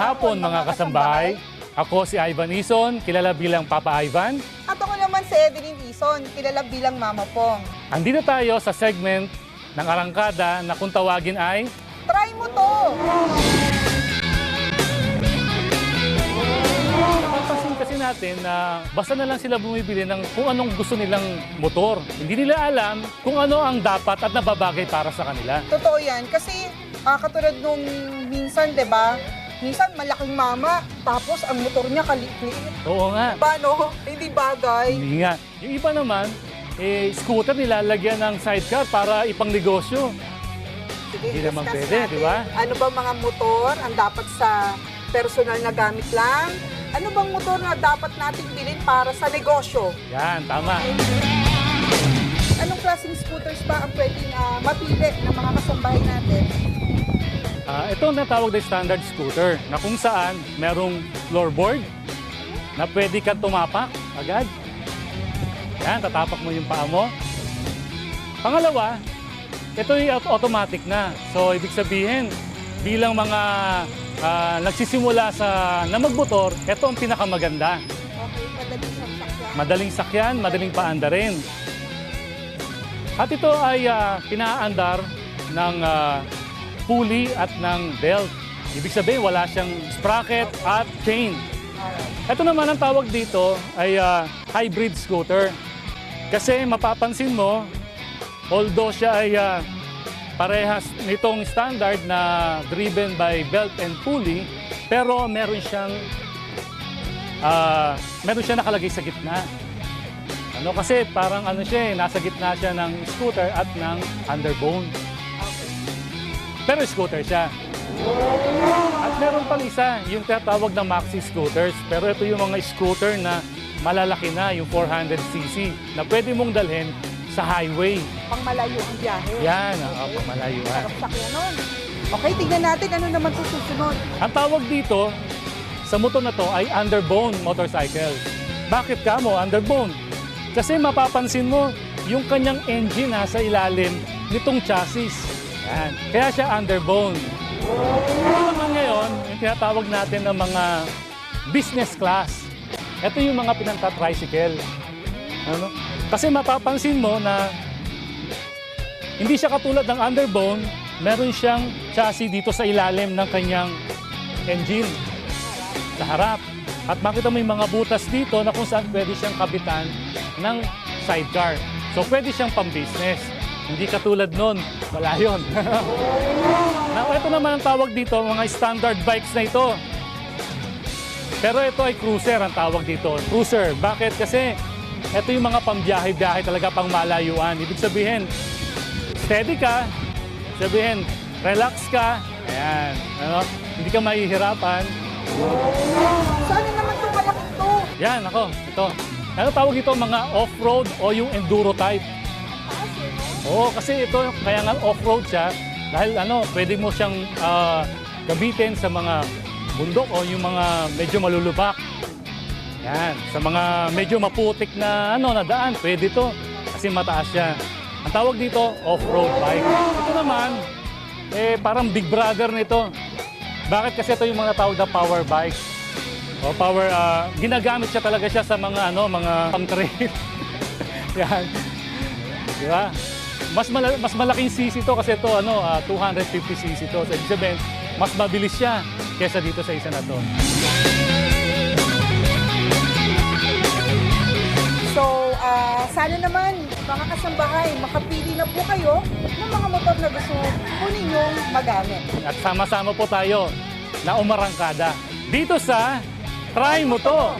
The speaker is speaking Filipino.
hapon mga kasambahay. Ako si Ivan Ison, kilala bilang Papa Ivan. At ako naman si Evelyn Ison, kilala bilang Mama Pong. Andito tayo sa segment ng Arangkada na kung tawagin ay... Try mo to! Napapansin kasi natin na basta na lang sila bumibili ng kung anong gusto nilang motor. Hindi nila alam kung ano ang dapat at nababagay para sa kanila. Totoo yan, kasi katulad nung minsan, di ba? Minsan malaking mama, tapos ang motor niya kaliit-liit. Oo nga. Paano? Hindi bagay. Hindi nga. Yung iba naman, scooter nilalagyan ng sidecar para ipang negosyo. Sige, Hindi naman discuss pwede, natin. di ba? Ano ba mga motor ang dapat sa personal na gamit lang? Ano bang motor na dapat nating bilhin para sa negosyo? Yan, tama. Anong klaseng scooters ba ang pwedeng mapili ng mga kasambahay natin? Ito ang natawag na standard scooter na kung saan merong floorboard na pwede kang tumapak agad. Yan, tatapak mo yung paa mo. Pangalawa, ito yung automatic na. So, ibig sabihin, bilang mga nagsisimula na magmotor, ito ang pinakamaganda. Okay, madaling sakyan. Madaling sakyan, madaling paandarin. At ito ay pinaandar ng pulley at ng belt. Ibig sabihin, wala siyang sprocket at chain. Ito naman ang tawag dito ay hybrid scooter. Kasi mapapansin mo, although siya ay parehas nitong standard na driven by belt and pulley, pero meron siyang nakalagay sa gitna. Ano kasi parang ano siya, nasa gitna siya ng scooter at ng underbone. Pero scooter siya. At meron pang isa, yung tinatawag na maxi scooters. Pero ito yung mga scooter na malalaki na, yung 400cc, na pwede mong dalhin sa highway. Pang malayo ang biyahe. Yan, pang malayo. Sarap sakyan nun. Okay, tignan natin ano naman susunod. Ang tawag dito sa motor na to ay underbone motorcycle. Bakit ka mo underbone? Kasi mapapansin mo, yung kanyang engine nasa ilalim nitong chassis. Yan. Kaya siya underbone. Ito naman ngayon, yung tinatawag natin ng mga business class. Ito yung mga pinanta-tricycle. Ano? Kasi mapapansin mo na hindi siya katulad ng underbone, meron siyang chassis dito sa ilalim ng kanyang engine, sa harap. At makita mo yung mga butas dito na kung saan pwede siyang kabitan ng sidecar. So pwede siyang pang-business. Hindi katulad nun, wala yun. Now, ito naman ang tawag dito, mga standard bikes na ito. Pero ito ay cruiser ang tawag dito. Cruiser. Bakit? Kasi ito yung mga pambiyahe-biyahe talaga pang malayuan. Ibig sabihin, steady ka. Sabihin, relax ka. Ayan. Ano? Hindi ka mahihirapan. Saan naman itong malaki to? Yan, ako. Ito. Ano tawag ito? Mga off-road o yung enduro type. Oo, kasi ito, kaya nga off-road siya. Dahil pwede mo siyang gamitin sa mga bundok o yung mga medyo malulubak. Yan, sa mga medyo maputik na na daan, pwede to. Kasi mataas siya. Ang tawag dito, off-road bike. Ito naman, parang big brother nito. Bakit? Kasi ito yung mga tawag na power bike. O power, ginagamit siya talaga siya sa mga mga pang-trail. Yan. Di ba? Mas malaking cc to kasi ito 250cc to. So, ibig sabihin, mas mabilis siya kesa dito sa isa na to. So, sana naman, mga kasambahay, makapili na po kayo ng mga motor na gusto po ninyong magamit. At sama-sama po tayo na umarangkada dito sa Try Mo To!